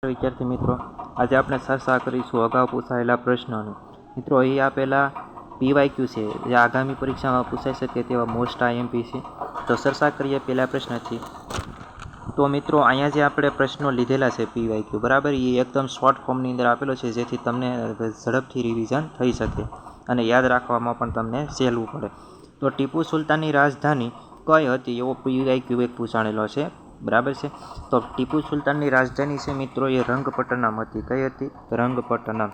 વિદ્યાર્થી મિત્રો, આજે આપણે ચર્ચા કરીશું અગાઉ પૂછાયેલા પ્રશ્નોની. મિત્રો, અહીં આપેલા પીવાયક્યુ છે જે આગામી પરીક્ષામાં પૂછાઈ શકે તેવા મોસ્ટ આઈએમપી છે. તો ચર્ચા કરીએ પહેલા પ્રશ્નથી. તો મિત્રો, અહીંયા જે આપણે પ્રશ્નો લીધેલા છે પીવાયક્યુ બરાબર, એ એકદમ શોર્ટ ફોર્મની અંદર આપેલો છે, જેથી તમને ઝડપથી રિવિઝન થઈ શકે અને યાદ રાખવામાં પણ તમને સહેલું પડે. તો ટીપુ સુલતાનની રાજધાની કઈ હતી એવો પીવાયક્યુ એક પૂછાણેલો છે બરાબર છે. તો ટીપુ સુલતાનની રાજધાની છે મિત્રો એ રંગપટ્ટનમ હતી. કઈ હતી? રંગપટ્ટનમ.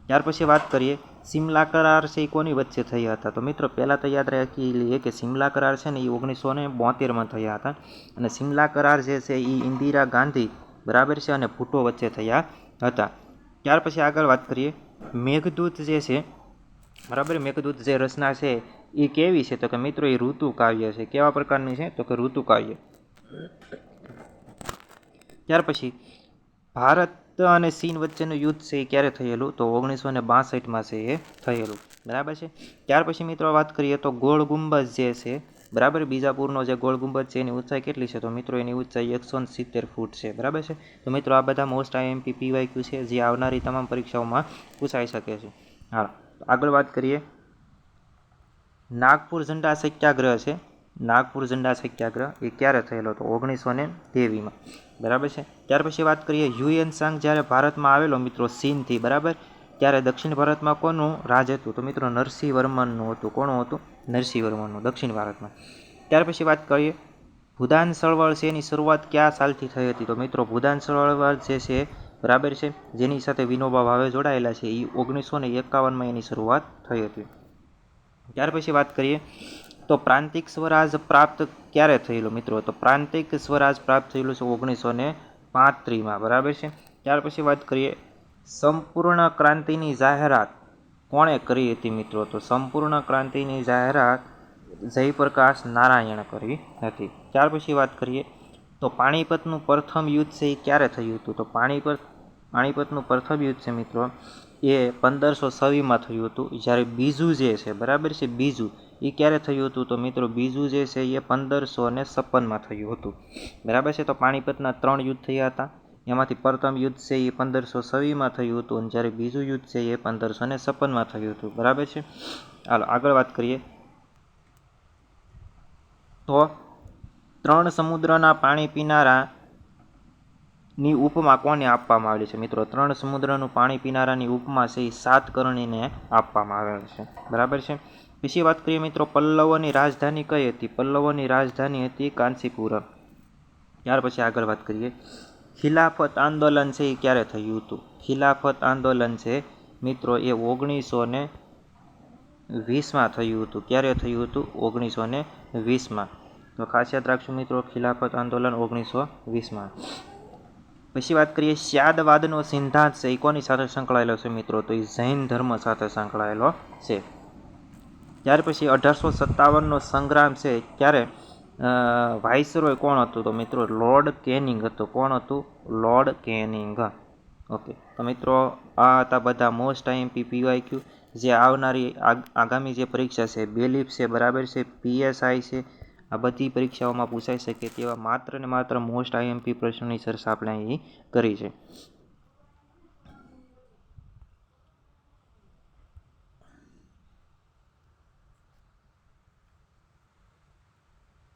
ત્યાર પછી વાત કરીએ સિમલા કરાર છે એ કોની વચ્ચે થયા હતા? તો મિત્રો પહેલાં તો યાદ રાખી લઈએ કે સિમલા કરાર છે ને એ 1972માં થયા હતા અને સિમલા કરાર જે છે એ ઇન્દિરા ગાંધી બરાબર છે અને ભુટ્ટો વચ્ચે થયા હતા. ત્યાર પછી આગળ વાત કરીએ મેઘદૂત જે છે બરાબર, મેઘદૂત જે રચના છે એ કેવી છે? તો કે મિત્રો એ ઋતુ કાવ્ય છે. કેવા પ્રકારની છે? તો કે ઋતુ કાવ્ય. ત્યાર પછી ભારત અને ચીન વચ્ચેનું યુદ્ધ છે એ ક્યારે થયેલું? તો 1962માં છે એ થયેલું બરાબર છે. ત્યાર પછી મિત્રો વાત કરીએ તો ગોળ ગુંબજ જે છે બરાબર, બીજાપુરનો જે ગોળ ગુંબજ છે એની ઊંચાઈ કેટલી છે? તો મિત્રો એની ઊંચાઈ 170 ફૂટ છે બરાબર છે. તો મિત્રો આ બધા મોસ્ટ આઈએમપી પીવાયક્યુ છે જે આવનારી તમામ પરીક્ષાઓમાં પૂછાઈ શકે છે. હા, આગળ વાત કરીએ નાગપુર ઝંડા સત્યાગ્રહ છે. નાગપુર ઝંડા સત્યાગ્રહ એ ક્યારે થયેલો? તો 1923માં બરાબર છે. ત્યાર પછી વાત કરીએ હ્યુએન સાંગ જ્યારે ભારતમાં આવેલો મિત્રો ચીનથી બરાબર, ત્યારે દક્ષિણ ભારતમાં કોનું રાજ હતું? તો મિત્રો નરસિંહ વર્મનનું હતું. કોનું હતું? નરસિંહ વર્મનનું દક્ષિણ ભારતમાં. ત્યાર પછી વાત કરીએ ભૂદાન ચળવળ છે એની શરૂઆત કયા સાલથી થઈ હતી? તો મિત્રો ભૂદાન ચળવળ જે છે બરાબર છે, જેની સાથે વિનોબા ભાવે જોડાયેલા છે, એ 1951માં એની શરૂઆત થઈ હતી. ત્યાર પછી વાત કરીએ તો પ્રાંતિક સ્વરાજ પ્રાપ્ત ક્યારે થયેલું મિત્રો? તો પ્રાંતિક સ્વરાજ પ્રાપ્ત થયેલું છે 1935માં બરાબર છે. ત્યાર પછી વાત કરીએ સંપૂર્ણ ક્રાંતિની જાહેરાત કોણે કરી હતી મિત્રો? તો સંપૂર્ણ ક્રાંતિની જાહેરાત જયપ્રકાશ નારાયણ કરી હતી. ત્યાર પછી વાત કરીએ તો પાણીપતનું પ્રથમ યુદ્ધ છે એ ક્યારે થયું હતું? તો પાણીપતનું પ્રથમ યુદ્ધ છે મિત્રો એ 1526માં થયું હતું. જ્યારે બીજું જે છે બરાબર છે, બીજું એ ક્યારે થયું હતું? તો મિત્રો બીજું જે છે એ 1556માં થયું હતું બરાબર છે. તો પાણીપતના 3 યુદ્ધ થયા હતા, એમાંથી પ્રથમ યુદ્ધ છે એ 1526માં થયું હતું અને જ્યારે બીજું યુદ્ધ છે એ 1556માં થયું હતું બરાબર છે. હાલો આગળ વાત કરીએ તો 3 સમુદ્રના પાણી પીનારા ની ઉપમા કોને આપવામાં આવેલી છે મિત્રો? 3 સમુદ્રનું પાણી પીનારાની ઉપમા છે એ સાતકર્ણીને આપવામાં આવેલ છે બરાબર છે. પછી વાત કરીએ મિત્રો પલ્લવોની રાજધાની કઈ હતી? પલ્લવોની રાજધાની હતી કાંચીપુરમ. ત્યાર પછી આગળ વાત કરીએ ખિલાફત આંદોલન છે એ ક્યારે થયું હતું? ખિલાફત આંદોલન છે મિત્રો એ 1920માં થયું હતું. ક્યારે થયું હતું? 1920માં. તો ખાસ યાદ રાખશું મિત્રો ખિલાફત આંદોલન 1920માં. પછી વાત કરીએ સ્યાદવાદનો સિદ્ધાંત છે એ કોની સાથે સંકળાયેલો છે મિત્રો? તો એ જૈન ધર્મ સાથે સંકળાયેલો છે. ત્યાર પછી 1857નો સંગ્રામ છે ત્યારે વાઇસરોય કોણ હતું? તો મિત્રો લોર્ડ કેનિંગ હતો. કોણ હતું? Lord canning. ઓકે, તો મિત્રો આ હતા બધા મોસ્ટ આઈએમપી પીવાયક્યુ જે આવનારી આગામી જે પરીક્ષા છે બેલીફ છે બરાબર છે, પીએસઆઈ છે, આ બધી પરીક્ષાઓમાં પૂછાઈ શકે તેવા માત્ર ને માત્ર મોસ્ટ આઈએમપી પ્રશ્નોની ચર્ચા આપણે અહીં કરી છે.